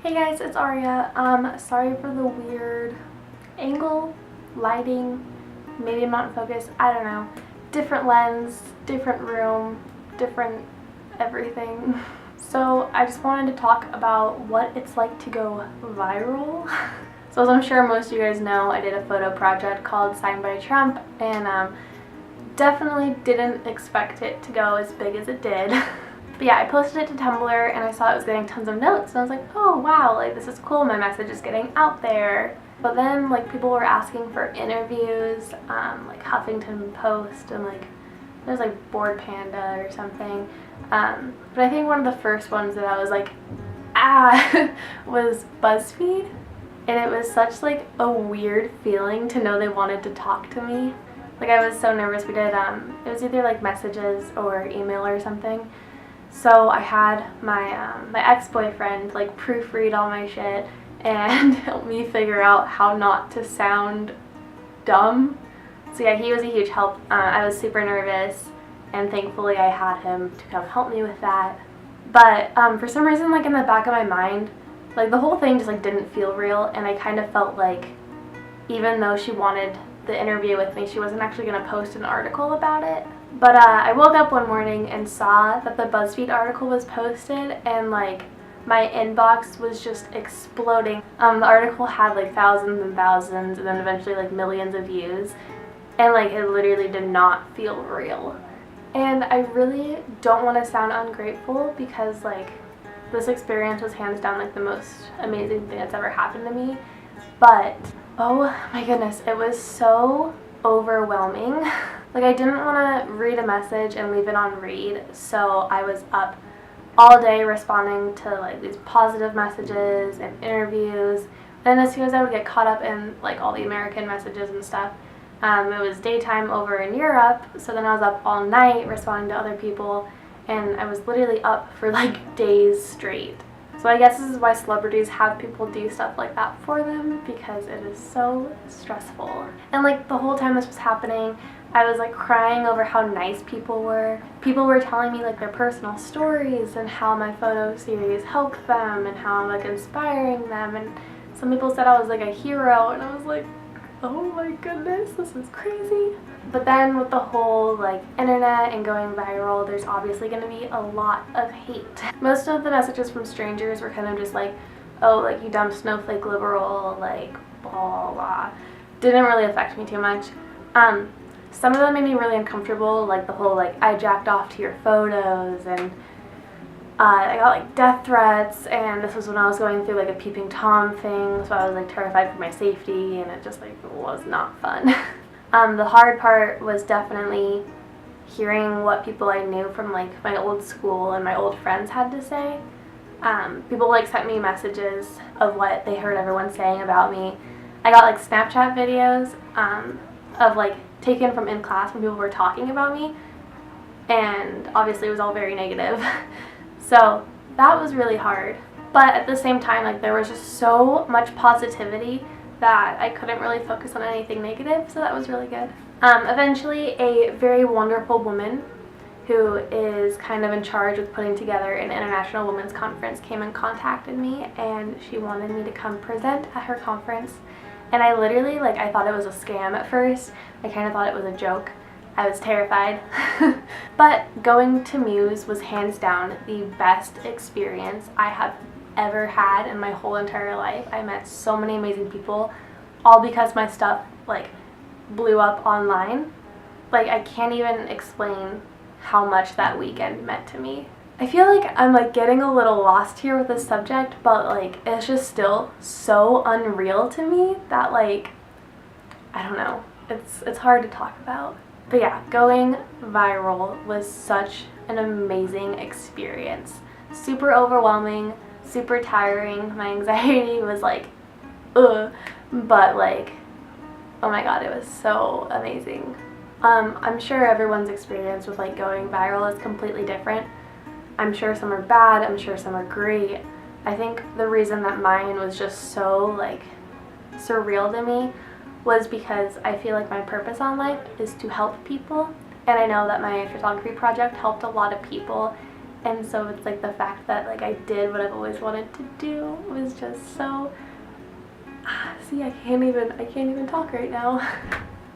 Hey guys, it's Aria. Sorry for the weird angle, lighting, maybe I'm not in focus, I don't know. Different lens, different room, different everything. So I just wanted to talk about what it's like to go viral. So as I'm sure most of you guys know, I did a photo project called Signed by Trump, and definitely didn't expect it to go as big as it did. But yeah, I posted it to Tumblr and I saw it was getting tons of notes, and I was like, oh wow, like this is cool, my message is getting out there. But then like people were asking for interviews, like Huffington Post and like there's like Bored Panda or something. But I think one of the first ones that I was like, was BuzzFeed. And it was such like a weird feeling to know they wanted to talk to me. Like I was so nervous. We did, it was either like messages or email or something. So I had my my ex-boyfriend like proofread all my shit and help me figure out how not to sound dumb. So yeah, he was a huge help. I was super nervous, and thankfully I had him to come help me with that. But for some reason, like in the back of my mind, like the whole thing just like didn't feel real, and I kind of felt like even though she wanted the interview with me, she wasn't actually going to post an article about it. But I woke up one morning and saw that the BuzzFeed article was posted, and like my inbox was just exploding. The article had like thousands and thousands and then eventually like millions of views, and like it literally did not feel real. And I really don't want to sound ungrateful because like this experience was hands down like the most amazing thing that's ever happened to me. But oh my goodness, it was so overwhelming. Like I didn't want to read a message and leave it on read, so I was up all day responding to like these positive messages and interviews. Then as soon as I would get caught up in like all the American messages and stuff, it was daytime over in Europe, so then I was up all night responding to other people, and I was literally up for like days straight. So I guess this is why celebrities have people do stuff like that for them, because it is so stressful. And like the whole time this was happening, I was like crying over how nice people were. People were telling me like their personal stories and how my photo series helped them and how I'm like inspiring them, and some people said I was like a hero, and I was like, oh my goodness, this is crazy. But then with the whole like internet and going viral, there's obviously going to be a lot of hate. Most of the messages from strangers were kind of just like, oh, like you dumb snowflake liberal, like blah blah blah. Didn't really affect me too much. Some of them made me really uncomfortable, like the whole like I jacked off to your photos, and I got like death threats, and this was when I was going through like a peeping Tom thing, so I was like terrified for my safety, and it just like was not fun. The hard part was definitely hearing what people I knew from like my old school and my old friends had to say. People like sent me messages of what they heard everyone saying about me. I got like Snapchat videos of like taken from in class when people were talking about me, and obviously it was all very negative. So that was really hard, but at the same time like there was just so much positivity that I couldn't really focus on anything negative, so that was really good. Eventually a very wonderful woman who is kind of in charge with putting together an international women's conference came and contacted me, and she wanted me to come present at her conference. And I literally, like, I thought it was a scam at first. I kind of thought it was a joke. I was terrified. But going to Muse was hands down the best experience I have ever had in my whole entire life. I met so many amazing people, all because my stuff, like, blew up online. Like, I can't even explain how much that weekend meant to me. I feel like I'm like getting a little lost here with this subject, but like it's just still so unreal to me that like, I don't know, it's hard to talk about. But yeah, going viral was such an amazing experience. Super overwhelming, super tiring. My anxiety was like, ugh, but like, oh my god, it was so amazing. I'm sure everyone's experience with like going viral is completely different. I'm sure some are bad, I'm sure some are great. I think the reason that mine was just so like surreal to me was because I feel like my purpose on life is to help people, and I know that my photography project helped a lot of people, and so it's like the fact that like I did what I've always wanted to do was anxious. So see, I can't even talk right now.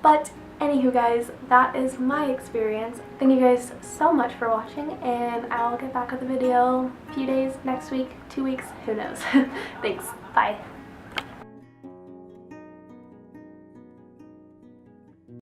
But anywho guys, that is my experience. Thank you guys so much for watching, and I'll get back with a video a few days, next week, 2 weeks, who knows. Thanks, bye.